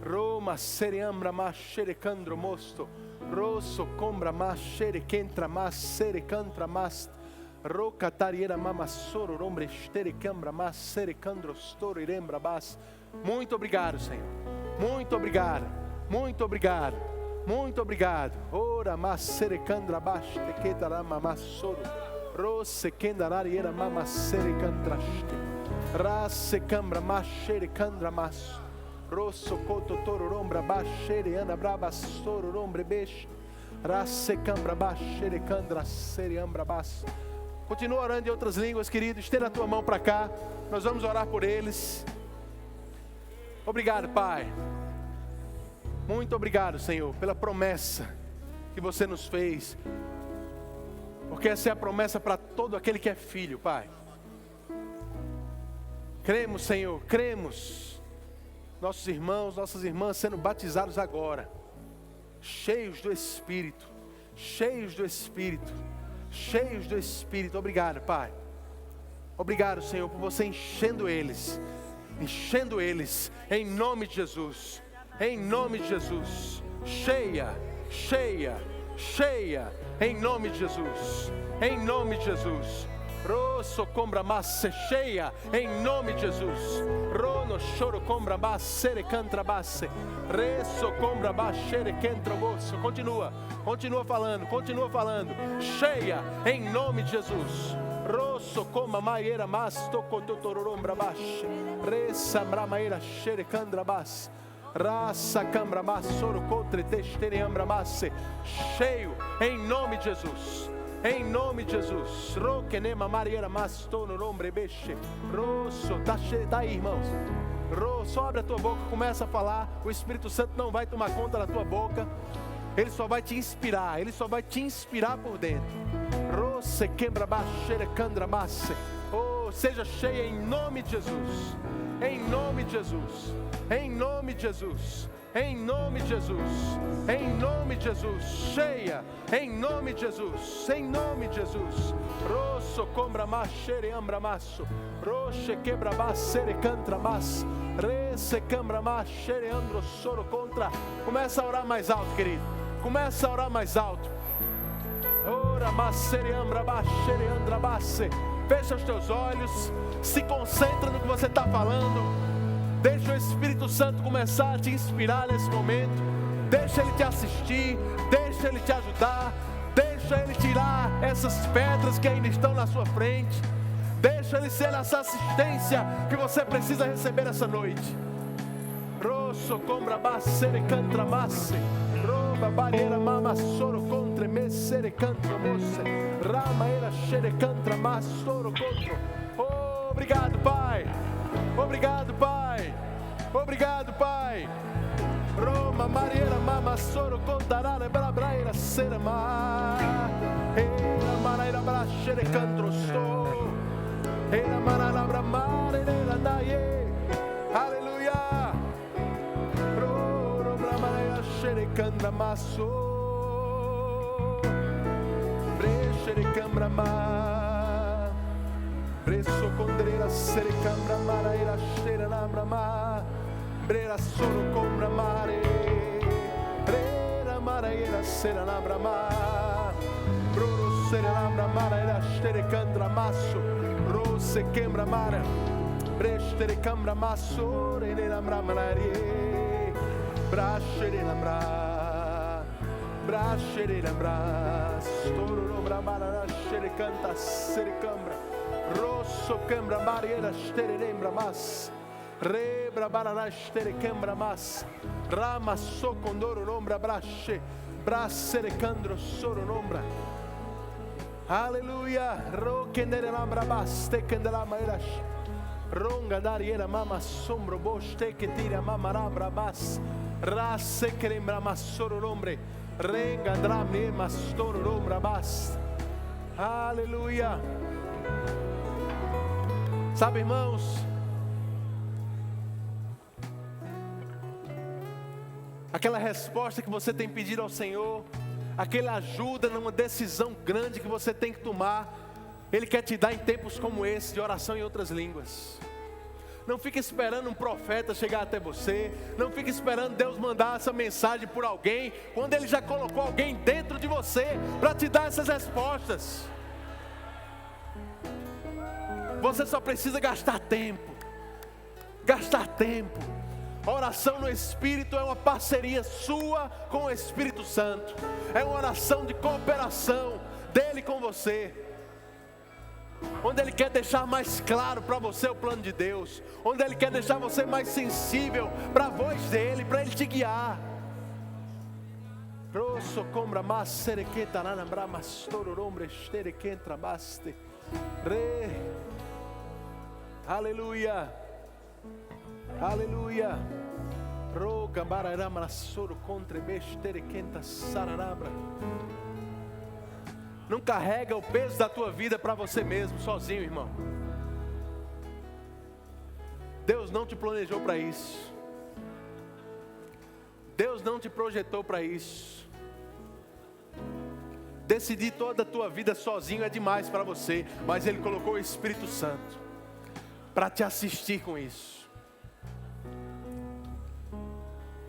Speaker 1: Roma sereambra mas xerecandro mosto. Rosso combra mas xerequentra mas serecantra mas. Roca tariera mama soro rombre sterecambra mas serecandro storo irembra bas. Muito obrigado, Senhor. Muito obrigado. Muito obrigado. Muito obrigado. Ora mas serecandra baste que tarama mas soro. Rosse kendarariera mama serecantraste. Rasse cambra mas xerecandra mas. Rosso coto toro rombra bashere ana braba soro rombre beixe. Rasse cambra bashere candra sereambra bas. Continua orando em outras línguas, querido. Estenda a tua mão para cá. Nós vamos orar por eles. Obrigado, Pai. Muito obrigado, Senhor, pela promessa que você nos fez. Porque essa é a promessa para todo aquele que é filho, Pai. Cremos, Senhor, cremos. Nossos irmãos, nossas irmãs sendo batizados agora. Cheios do Espírito. Cheios do Espírito. Cheios do Espírito. Obrigado, Pai. Obrigado, Senhor, por você enchendo eles. Enchendo eles. Em nome de Jesus. Em nome de Jesus. Cheia, cheia, cheia. Em nome de Jesus. Em nome de Jesus. Rosso combra massa cheia. Em nome de Jesus. Rono choro combra basse cantra basse. Resso combra basse cantra moço. Continua. Continua falando. Continua falando. Cheia. Em nome de Jesus. Rosso coma maieira mas toco totorombra basse. Ressa bramaeira xere candra basse. Raça cambra massoro contra testereambra masse. Cheio em nome de Jesus. Em nome de Jesus. Roquenema mariera mastono rombre beche. Rosso, tá cheio, tá aí, irmãos. Rosso, abre a tua boca, começa a falar. O Espírito Santo não vai tomar conta da tua boca. Ele só vai te inspirar. Ele só vai te inspirar por dentro. Rosse quebra baixeira candra masse. Oh, seja cheia em nome de Jesus. Em nome de Jesus. Em nome de Jesus. Em nome de Jesus. Em nome de Jesus. Cheia. Em nome de Jesus. Em nome de Jesus. Rosso combra machere ambra masso. Roche quebra macere cantra mas. Rece cambra machere andro soro contra. Começa a orar mais alto, querido. Começa a orar mais alto. Ora macere ambra machere andra basse. Fecha os teus olhos. Se concentra no que você está falando. Deixa o Espírito Santo começar a te inspirar nesse momento. Deixa Ele te assistir. Deixa Ele te ajudar. Deixa Ele tirar essas pedras que ainda estão na sua frente. Deixa Ele ser essa assistência que você precisa receber essa noite. Rosso combra bassere cantra masse. Roba barreira mama soro contra messere cantra mosse. Rama era xere cantra mas soro contra. Oh, obrigado, Pai. Obrigado, Pai. Obrigado, Pai. Roma, Mariera, Mama, Soro, Contarara, Brabraira, Serama. Era Maraira, Brachere, Cantrosto. Era Marara, Bramare, Era Naye. Aleluia. Roro, Bramaira, Xere, Candra, Masso. Brechere, Cambra, Ma. Bresso, Condreira, Sere, Cambra, Maraira, Xere, Nambrama. Brera solo combra mare, brera maraera sera nabra ma, broro sera nabra mara era stere candra masso, rose quembra mara, brestere cambra masso, rene nabra mararie, brashere nabra, storo nabra mara, stere canta sere cambra, rosso cambra mara stere lembra mas. Rebra baranas tere quembra mas rama so condoro nombra brache bracere candro soro nombra. Aleluia. Roquendere lambra bas te candela maeras ronga dariera mama sombro boste que tira mama rambra bas rasse crembra mas soro nombre Rengandrame mastororom rabas. Aleluia. Sabe, irmãos, aquela resposta que você tem pedido ao Senhor, aquela ajuda numa decisão grande que você tem que tomar, Ele quer te dar em tempos como esse, de oração em outras línguas. Não fique esperando um profeta chegar até você. Não fique esperando Deus mandar essa mensagem por alguém, quando Ele já colocou alguém dentro de você para te dar essas respostas. Você só precisa gastar tempo. Gastar tempo. A oração no Espírito é uma parceria sua com o Espírito Santo. É uma oração de cooperação dele com você, onde Ele quer deixar mais claro para você o plano de Deus, onde Ele quer deixar você mais sensível para a voz dEle, para Ele te guiar. Aleluia, aleluia. Não carrega o peso da tua vida para você mesmo, sozinho, irmão. Deus não te planejou para isso. Deus não te projetou para isso. Decidir toda a tua vida sozinho é demais para você, mas Ele colocou o Espírito Santo para te assistir com isso.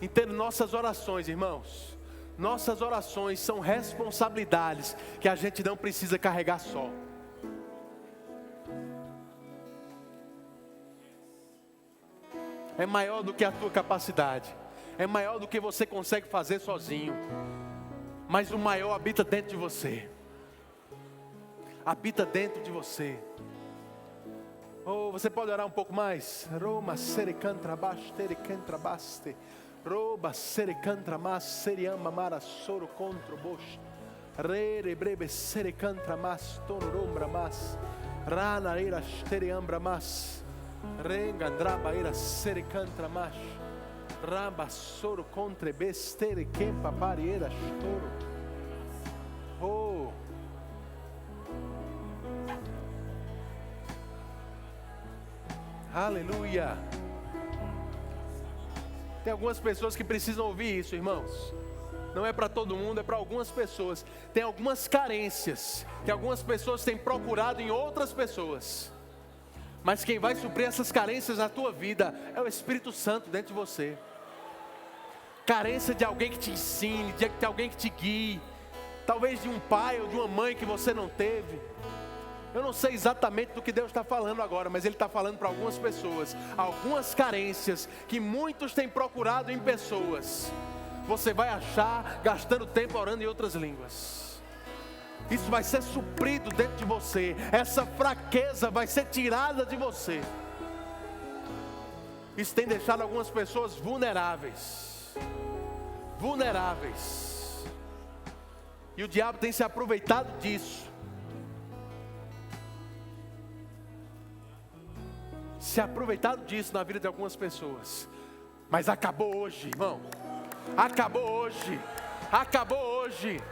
Speaker 1: Entenda, nossas orações, irmãos, nossas orações são responsabilidades que a gente não precisa carregar só. É maior do que a tua capacidade, é maior do que você consegue fazer sozinho, mas o maior habita dentro de você. Habita dentro de você. Oh, você pode orar um pouco mais? Roma serecantrabaste, terecantrabaste. Roba serecantramas, seriama mara soro controbosh. Re brebe serecantramas, tonorombramas. Rana era stereambramas. Rengandraba era serecantramas. Raba soro contrebestere quempa pariera storo. Oh. Aleluia. Tem algumas pessoas que precisam ouvir isso, irmãos. Não é para todo mundo, é para algumas pessoas. Tem algumas carências que algumas pessoas têm procurado em outras pessoas. Mas quem vai suprir essas carências na tua vida é o Espírito Santo dentro de você. Carência de alguém que te ensine, de alguém que te guie. Talvez de um pai ou de uma mãe que você não teve. Eu não sei exatamente do que Deus está falando agora, mas Ele está falando para algumas pessoas. Algumas carências que muitos têm procurado em pessoas, você vai achar gastando tempo orando em outras línguas. Isso vai ser suprido dentro de você. Essa fraqueza vai ser tirada de você. Isso tem deixado algumas pessoas vulneráveis. Vulneráveis. E o diabo tem se aproveitado disso. Se aproveitado disso na vida de algumas pessoas. Mas acabou hoje, irmão. Acabou hoje. Acabou hoje.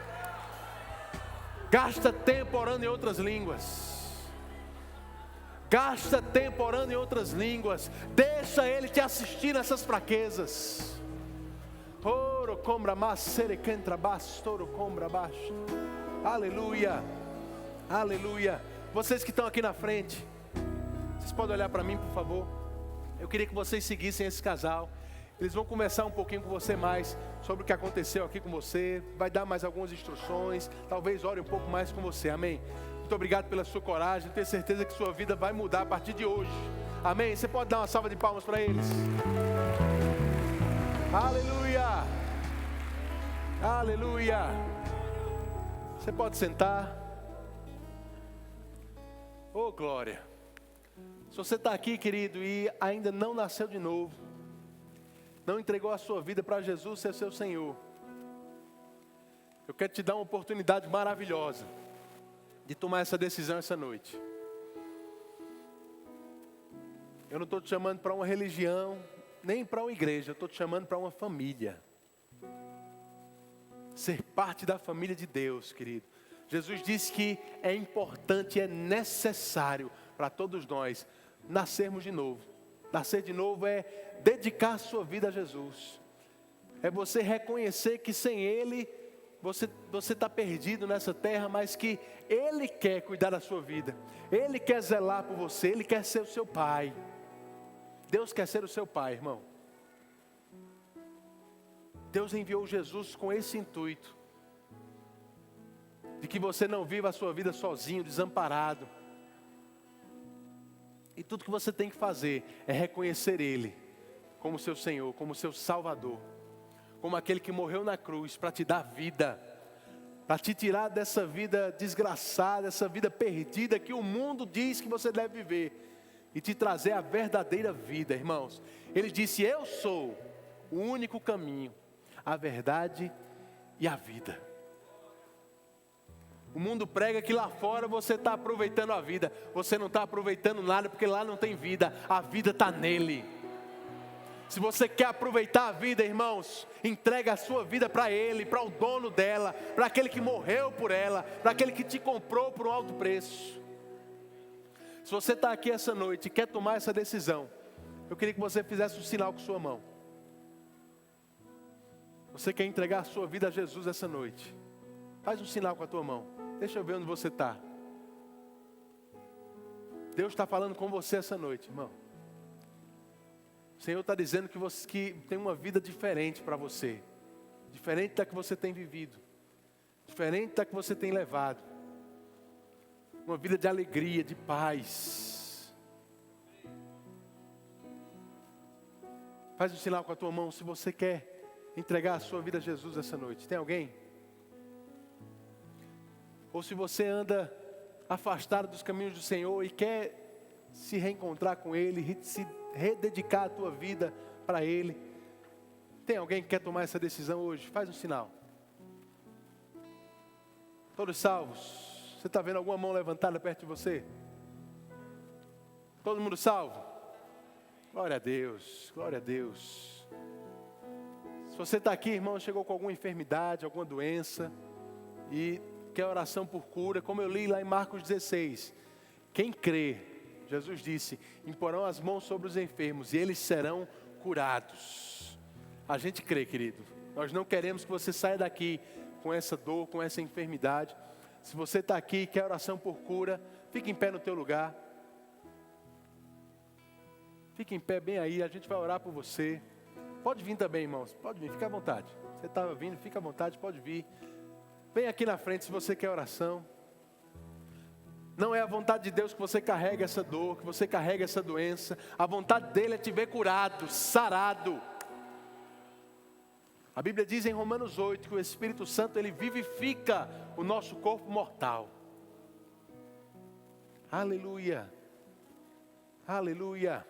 Speaker 1: Gasta tempo orando em outras línguas. Gasta tempo orando em outras línguas. Deixa Ele te assistir nessas fraquezas. Oro combra mas serecantra bastoro combra baixo. Aleluia. Aleluia. Vocês que estão aqui na frente, vocês podem olhar para mim, por favor? Eu queria que vocês seguissem esse casal. Eles vão conversar um pouquinho com você mais sobre o que aconteceu aqui com você. Vai dar mais algumas instruções. Talvez ore um pouco mais com você, amém? Muito obrigado pela sua coragem. Tenho certeza que sua vida vai mudar a partir de hoje, amém? Você pode dar uma salva de palmas para eles? Aleluia! Aleluia! Você pode sentar. Oh, glória! Se você está aqui, querido, e ainda não nasceu de novo, não entregou a sua vida para Jesus ser seu Senhor, eu quero te dar uma oportunidade maravilhosa de tomar essa decisão essa noite. Eu não estou te chamando para uma religião, nem para uma igreja, eu estou te chamando para uma família. ser parte da família de Deus, querido. Jesus disse que é importante, é necessário para todos nós nascermos de novo. Nascer de novo é dedicar a sua vida a Jesus. É você reconhecer que sem Ele, você está perdido nessa terra, mas que Ele quer cuidar da sua vida. Ele quer zelar por você, Ele quer ser o seu pai. Deus quer ser o seu pai, irmão. Deus enviou Jesus com esse intuito. De que você não viva a sua vida sozinho, desamparado. E tudo que você tem que fazer é reconhecer Ele como seu Senhor, como seu Salvador. Como aquele que morreu na cruz para te dar vida. Para te tirar dessa vida desgraçada, dessa vida perdida que o mundo diz que você deve viver. E te trazer a verdadeira vida, irmãos. Ele disse, eu sou o único caminho, a verdade e a vida. O mundo prega que lá fora você está aproveitando a vida. Você não está aproveitando nada porque lá não tem vida. A vida está nele. Se você quer aproveitar a vida, irmãos, entrega a sua vida para Ele, para o dono dela, para aquele que morreu por ela, para aquele que te comprou por um alto preço. Se você está aqui essa noite e quer tomar essa decisão, eu queria que você fizesse um sinal com sua mão. Você quer entregar a sua vida a Jesus essa noite? Faz um sinal com a tua mão. Deixa eu ver onde você está. Deus está falando com você essa noite, irmão. O Senhor está dizendo que tem uma vida diferente para você. Diferente da que você tem vivido. Diferente da que você tem levado. Uma vida de alegria, de paz. Faz um sinal com a tua mão se você quer entregar a sua vida a Jesus essa noite. Tem alguém? Ou se você anda afastado dos caminhos do Senhor e quer se reencontrar com Ele, se rededicar a tua vida para Ele. Tem alguém que quer tomar essa decisão hoje? Faz um sinal. Todos salvos? Você está vendo alguma mão levantada perto de você? Todo mundo salvo? Glória a Deus, glória a Deus. Se você está aqui, irmão, chegou com alguma enfermidade, alguma doença e quer oração por cura, como eu li lá em Marcos 16. Quem crê, Jesus disse, imporão as mãos sobre os enfermos e eles serão curados. A gente crê, querido. Nós não queremos que você saia daqui com essa dor, com essa enfermidade. Se você está aqui e quer oração por cura, fique em pé no teu lugar. Fique em pé bem aí, a gente vai orar por você. Pode vir também, irmãos, pode vir, fica à vontade. Você estava vindo, fica à vontade, pode vir. Vem aqui na frente se você quer oração. Não é a vontade de Deus que você carregue essa dor, que você carregue essa doença. A vontade dele é te ver curado, sarado. A Bíblia diz em Romanos 8 que o Espírito Santo ele vivifica o nosso corpo mortal. Aleluia. Aleluia.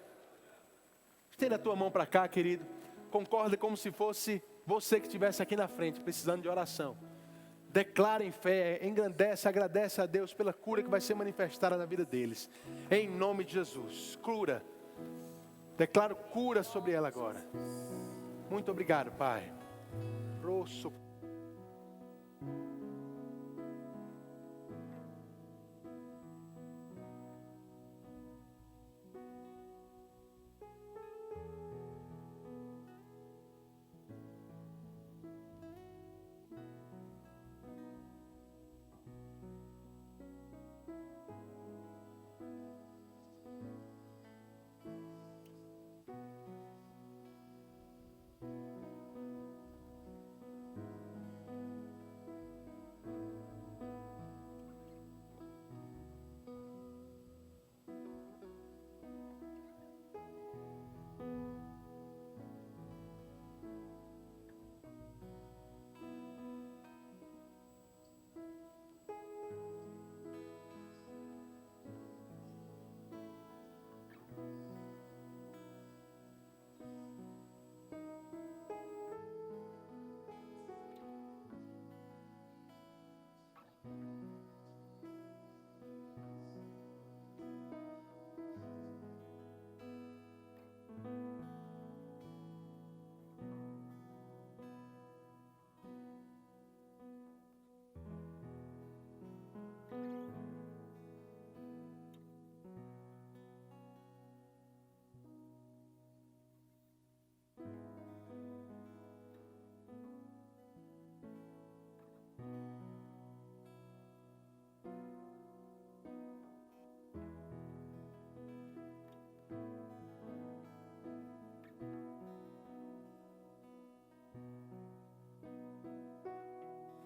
Speaker 1: Estenda a tua mão para cá, querido. Concorda como se fosse você que estivesse aqui na frente, precisando de oração. Declara em fé, engrandece, agradece a Deus pela cura que vai ser manifestada na vida deles. Em nome de Jesus, cura. Declaro cura sobre ela agora. Muito obrigado, Pai. Rosso.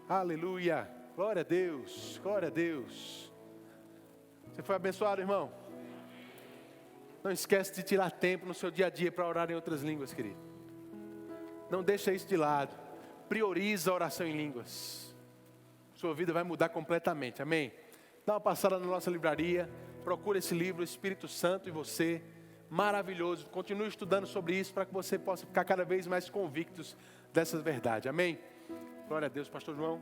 Speaker 1: Aleluia. Glória a Deus. Glória a Deus. Você foi abençoado, irmão? Não esquece de tirar tempo no seu dia a dia para orar em outras línguas, querido. Não deixa isso de lado. Prioriza a oração em línguas. Sua vida vai mudar completamente, amém? Dá uma passada na nossa livraria. Procura esse livro, Espírito Santo e Você. Maravilhoso. Continue estudando sobre isso para que você possa ficar cada vez mais convictos dessas verdades, amém? Glória a Deus, pastor João.